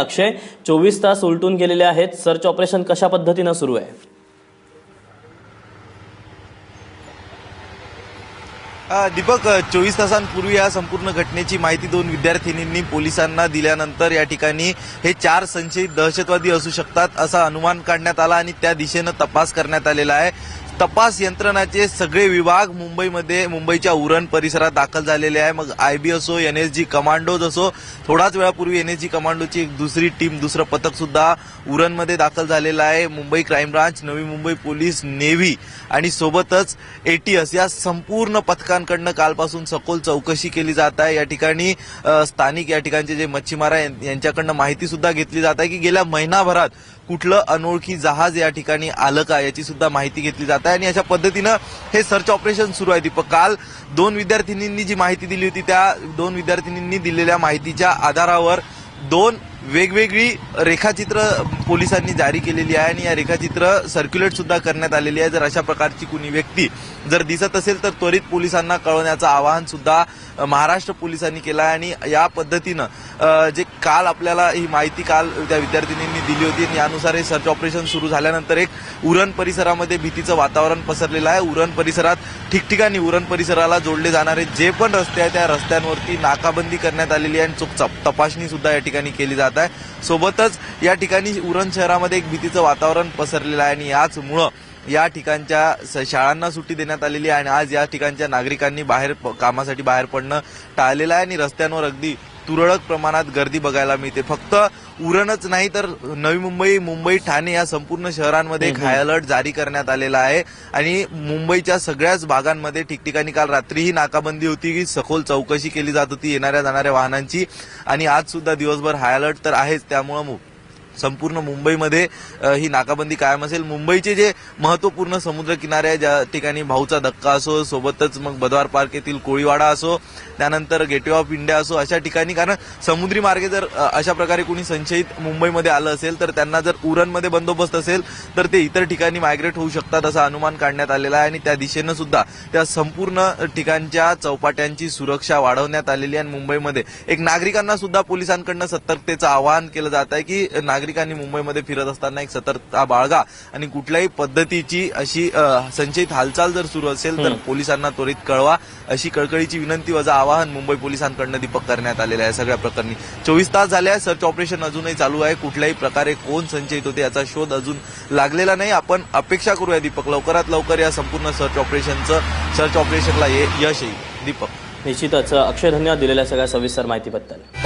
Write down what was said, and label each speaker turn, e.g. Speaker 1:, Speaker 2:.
Speaker 1: अक्षय, 24 तास उलटून गेलेले आहेत, सर्च ऑपरेशन कशा पद्धतीने सुरू आहे?
Speaker 2: दीपक, 24 तासांपूर्वी या संपूर्ण घटनेची माहिती दोन विद्यार्थिनींनी पोलिसांना दिल्यानंतर या ठिकाणी हे 4 संशयित दहशतवादी असू शकतात असा अनुमान काढण्यात आला आणि त्या दिशेनं तपास करण्यात आलेला आहे। तपास यंत्रणाचे सगळे विभाग मुंबईच्या उरण परिसरात दाखल झालेले आहे। मग आयबी असो, एनएसजी कमांडोज असो, थोडाच वेळापूर्वी एनएसजी कमांडोची एक दुसरी टीम, दुसरं पथक सुद्धा उरणमध्ये दाखल झालेलं आहे। Mumbai crime branch, Navi Mumbai police, navy आणि सोबतच एटीएस या संपूर्ण पथकांकडनं कालपासून सखोल चौकशी केली जात आहे। या ठिकाणी स्थानिक या ठिकाणचे जे मच्छीमार आहे यांच्याकडनं माहिती सुद्धा घेतली जात आहे की गेल्या महिनाभरात कुठलं अनोळखी जहाज या ठिकाणी आलं का याची सुद्धा माहिती घेतली जात आहे आणि अशा पद्धतीनं हे सर्च ऑपरेशन सुरू आहे। दीपक, काल दोन विद्यार्थिनींनी जी माहिती दिली होती त्या दोन विद्यार्थिनींनी दिलेल्या माहितीच्या आधारावर 2 वेगवेगळी रेखाचित्र पोलिसांनी जारी केलेली आहे आणि या रेखाचित्र सर्क्युलेट सुद्धा करण्यात आलेली आहे। जर अशा प्रकारची कुणी व्यक्ती जर दिसत असेल तर त्वरित पोलिसांना कळवण्याचं आवाहन सुद्धा महाराष्ट्र पोलिसांनी केलं आहे आणि या पद्धतीनं जे काल आपल्याला ही माहिती काल त्या विद्यार्थिनींनी दिली होती आणि यानुसार हे सर्च ऑपरेशन सुरू झाल्यानंतर एक उरण परिसरामध्ये भीतीचं वातावरण पसरलेलं आहे। उरण परिसरात ठिकठिकाणी उरण परिसराला जोडले जाणारे जे पण रस्ते आहेत त्या रस्त्यांवरती नाकाबंदी करण्यात आलेली आहे आणि चोख तपासणी सुद्धा या ठिकाणी केली जात आहे। सोबतच या ठिकाणी उरण शहरामध्ये एक भीतीचं वातावरण पसरलेलं आहे आणि याचमुळं या ठिकाणच्या शाळांना सुट्टी देण्यात आलेली आहे आणि आज या ठिकाणच्या नागरिकांनी कामासाठी बाहेर पडणं टाळलेलं आहे आणि रस्त्यांवर अगदी तुरळक प्रमाणात गर्दी बघायला मिळते। फक्त उरणच नाही तर नवी मुंबई, मुंबई, ठाणे या संपूर्ण शहरांमध्ये एक हाय अलर्ट जारी करण्यात आलेला आहे आणि मुंबईच्या सगळ्याच भागांमध्ये ठिकठिकाणी काल रात्रीही नाकाबंदी होती की सखोल चौकशी केली जात होती येणाऱ्या जाणाऱ्या वाहनांची आणि आज सुद्धा दिवसभर हाय अलर्ट तर आहेच। त्यामुळे संपूर्ण मुंबईमध्ये ही नाकाबंदी कायम असेल। मुंबईचे जे महत्वपूर्ण समुद्र किनारे आहे ज्या ठिकाणी भाऊचा धक्का असो, सोबतच मग बदवार पार्क येथील कोळीवाडा असो, त्यानंतर गेटवे ऑफ इंडिया असो, अशा ठिकाणी कारण समुद्री मार्गे जर अशा प्रकारे कोणी संशयित मुंबईमध्ये आलं असेल तर त्यांना जर उरणमध्ये बंदोबस्त असेल तर ते इतर ठिकाणी मायग्रेट होऊ शकतात असा अनुमान काढण्यात आलेला आहे आणि त्या दिशेनं सुद्धा त्या संपूर्ण ठिकाणच्या चौपाट्यांची सुरक्षा वाढवण्यात आलेली आहे। मुंबईमध्ये एक नागरिकांना सुद्धा पोलिसांकडनं सतर्कतेचं आवाहन केलं जात आहे की नागरिकांनी मुंबईमध्ये फिरत असताना एक सतर्कता बाळगा आणि कुठल्याही पद्धतीची अशी संशयित हालचाल जर सुरू असेल तर पोलिसांना त्वरित कळवा अशी कळकळीची विनंती वजा आवाहन मुंबई पोलिसांकडनं दीपक करण्यात आलेलं आहे। सगळ्या प्रकरणी 24 तास झाले आहे, सर्च ऑपरेशन अजूनही चालू आहे। कुठल्याही प्रकारे कोण संशयित होते याचा शोध अजून लागलेला नाही। आपण अपेक्षा करूया दीपक लवकरात लवकर या संपूर्ण सर्च ऑपरेशनला यश येईल। दीपक,
Speaker 1: निश्चितच अक्षय, धन्यवाद दिलेल्या सगळ्या सविस्तर माहितीबद्दल।